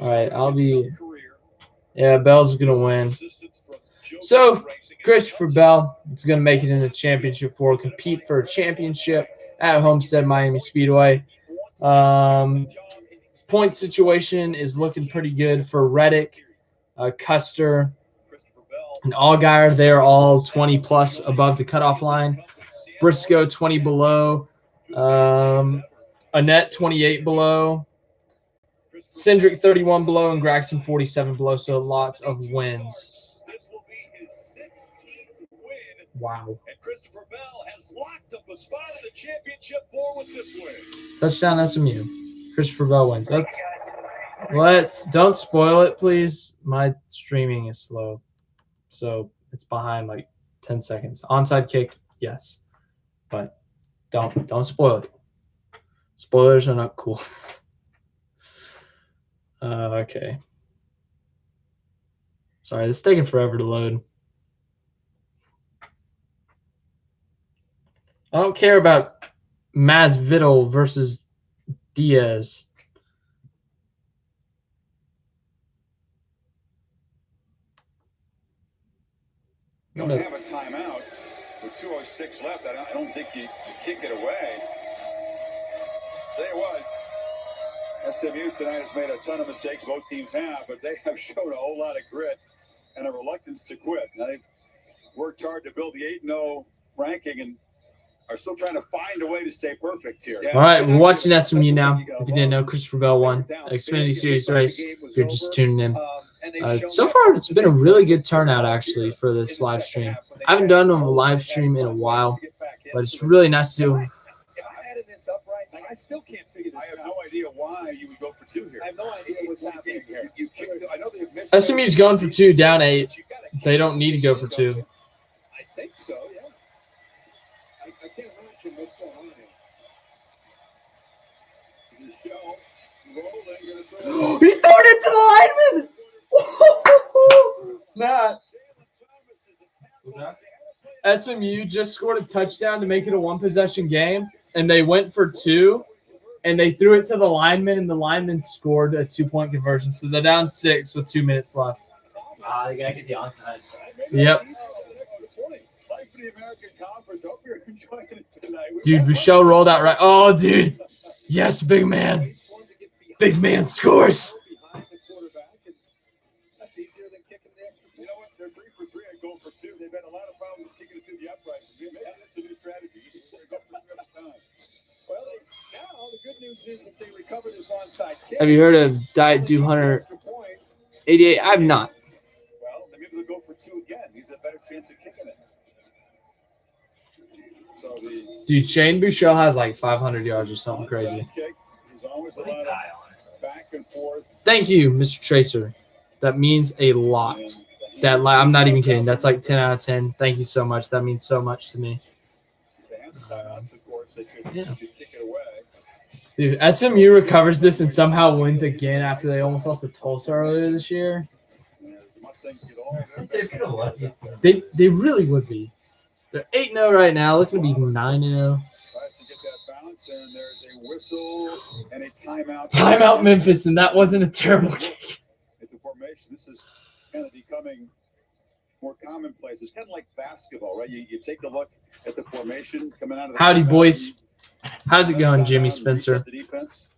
All right, I'll be. Yeah, Bell's going to win. So, Christopher Bell is going to make it in the championship 4, compete for a championship at Homestead Miami Speedway. Point situation is looking pretty good for Reddick, Custer, and Allgaier. They're all 20-plus above the cutoff line. Briscoe, 20 below. Annette, 28 below. Cindric, 31 below. And Gregson, 47 below. So lots of wins. Wow. And Christopher Bell has locked up a spot in the championship 4 with this win. Touchdown SMU. Christopher Bell wins. Let's don't spoil it, please. My streaming is slow, so it's behind like 10 seconds. Onside kick, yes, but don't spoil it. Spoilers are not cool. Okay. Sorry, this is taking forever to load. I don't care about Masvidal versus Diaz. You don't have a timeout with 2:06 left. I don't think you kick it away. Tell you what, SMU tonight has made a ton of mistakes. Both teams have, but they have shown a whole lot of grit and a reluctance to quit. Now they've worked hard to build the 8-0 ranking and are still trying to find a way to stay perfect here. All right, we're watching SMU now. If you didn't know, Christopher Bell won Xfinity Series race. If you're just tuning in. So far, it's been a really good turnout, actually, for this live stream. I haven't done a live stream in a while, but it's really nice to. If I added this up right, like I still can't figure this out. I have no idea why you would go for 2 here. I have no idea what's happening here. I know they've missed SMU's going for 2, down 8. They don't need to go for 2. I think so, yeah. I can't imagine what's going on here. Michelle rolling. He's throwing it to the lineman! Matt. SMU just scored a touchdown to make it a 1-possession game, and they went for 2, and they threw it to the lineman, and the lineman scored a 2-point conversion. So they're down 6 with 2 minutes left. They gotta get the onside. Yep. The American Conference. Hope you're enjoying it tonight. Dude, Michelle rolled out right. Oh, dude. Yes, big man. Big man scores. That's easier than kicking the extra. You know what? They're 3 for 3 and go for 2. They've had a lot of problems kicking it through the uprights. Maybe that's a new strategy. Go for 3 at a time. Well, now the good news is that they recover this onside kick. Have you heard of Diet Do Hunter 88? I have not. Well, then maybe they'll go for 2 again. He's a better chance of kicking it. So Dude, Shane Buechele has like 500 yards or something crazy. There's always a lot of back and forth. Thank you, Mr. Tracer. That means a lot. I'm not even kidding. That's like 10 out of 10. Thank you so much. That means so much to me. Yeah. Dude, SMU recovers this and somehow wins again after they almost lost to Tulsa earlier this year. They really would be. They're 8-0 right now. Looking to be 9-0. Tries to get that bounce, and there's a whistle and a timeout. Timeout Memphis, and that wasn't a terrible kick. At the formation, this is kind of becoming more commonplace. It's kind of like basketball, right? You take a look at the formation coming out of the Howdy, boys. How's it going, Jimmy Spencer? The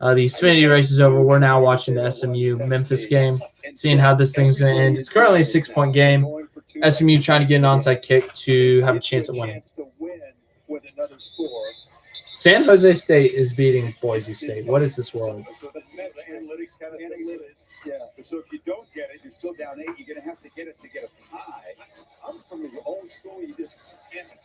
Xfinity race is over. We're now watching the SMU Memphis game, seeing how this thing's going to end. It's currently a 6-point game. SMU trying to get an onside kick to have a chance at winning. San Jose State is beating Boise State. What is this world? So that's analytics kind of thing. Yeah. So if you don't get it, you're still down 8. You're going to have to get it to get a tie. I'm from the old school. And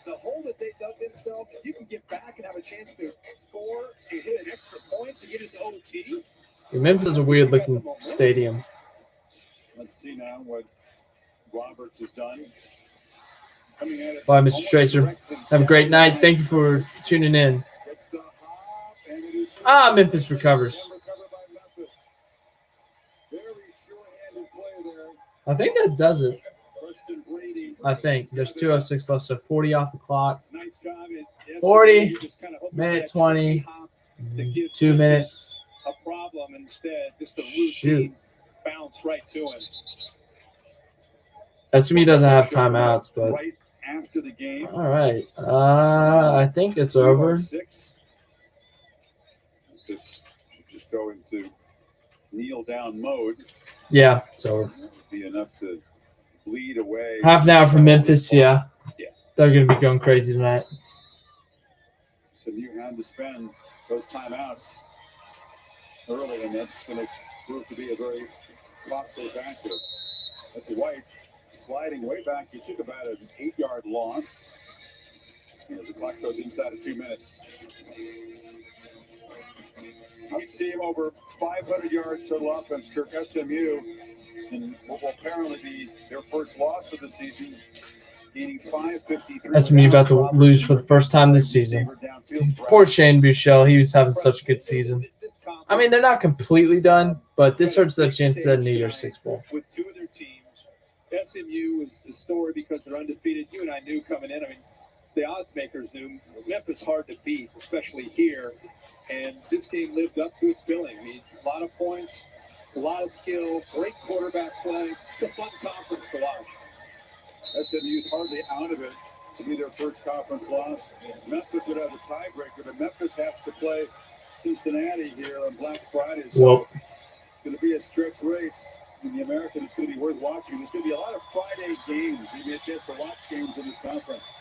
the hole that they dug themselves, you can get back and have a chance to score and hit an extra point to get it to OT. Memphis is a weird-looking stadium. Let's see now what Roberts has done. Bye, Mr. Tracer. Have a great night. Thank you for tuning in. It's the hop, and it is Memphis recovers. I think that does it. I think there's 2:06 left, so 40 off the clock. 40, minute 20, 2 minutes. A problem instead, just a Shoot. routine bounce right to him. SMU doesn't have timeouts, but right after the game. all right. I think it's over. 6. Just go into kneel down mode. Yeah, it's over. That would be enough to bleed away. Half an hour from Memphis, yeah. Yeah. They're going to be going crazy tonight. So you had to spend those timeouts early, and that's going to prove to be a very costly factor. That's a White sliding way back. He took about an 8-yard loss as the clock goes inside of 2 minutes. Each team over 500 yards total offense. Kirk, SMU, and what will apparently be their first loss of the season, gaining 553. SMU about to lose for the first time this season. Poor Shane Buechele. He was having such a good season. I mean, they're not completely done, but this hurts their chances at New Year's Six Bowl. With two of their teams, SMU is the story because they're undefeated. You and I knew coming in. I mean, the odds makers knew Memphis hard to beat, especially here. And this game lived up to its billing. I mean, a lot of points, a lot of skill, great quarterback play. It's a fun conference to watch. SMU's hardly out of it to be their first conference loss. Memphis would have the tiebreaker, but Memphis has to play Cincinnati here on Black Friday. So it's going to be a stretch race in the American. It's going to be worth watching. There's going to be a lot of Friday games. You get a chance to watch games in this conference.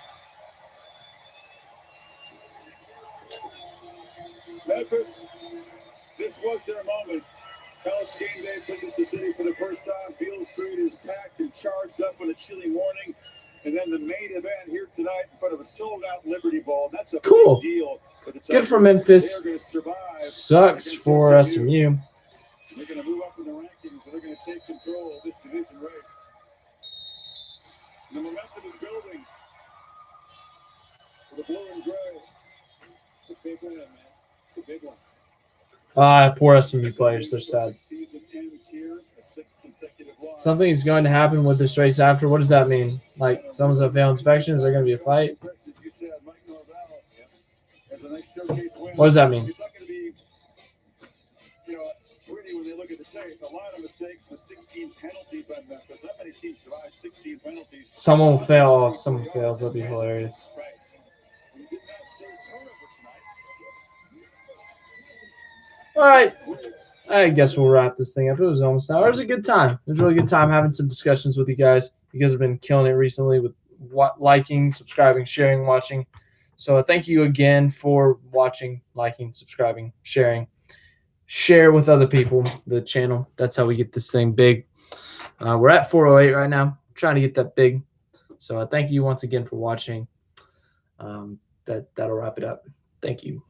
Memphis, this was their moment. College game day visits the city for the first time. Beale Street is packed and charged up with a chilly morning. And then the main event here tonight in front of a sold-out Liberty Bowl. That's a Cool. big deal for the Good for Memphis. They are going to survive. Sucks for SMU. They're going to move up in the rankings, so they're going to take control of this division race. The momentum is building for the blue and gray. It's a big win, man. It's a big one. Poor SMU players. They're sad. Something is going to happen with this race after. What does that mean? Like, someone's going to fail inspection? Is there going to be a fight? What does that mean? It's not going to be, pretty when they look at the tape. A lot of mistakes, the 16 penalties by Memphis. Not many teams survive 16 penalties. Someone will fail. If someone fails, that'll be hilarious. Right. We did not see turnover tonight. All right. I guess we'll wrap this thing up. It was almost an hour. It was a good time. It was a really good time having some discussions with you guys. You guys have been killing it recently with liking, subscribing, sharing, watching. So thank you again for watching, liking, subscribing, sharing. Share with other people the channel. That's how we get this thing big. We're at 408 right now. I'm trying to get that big. So thank you once again for watching. That'll wrap it up. Thank you.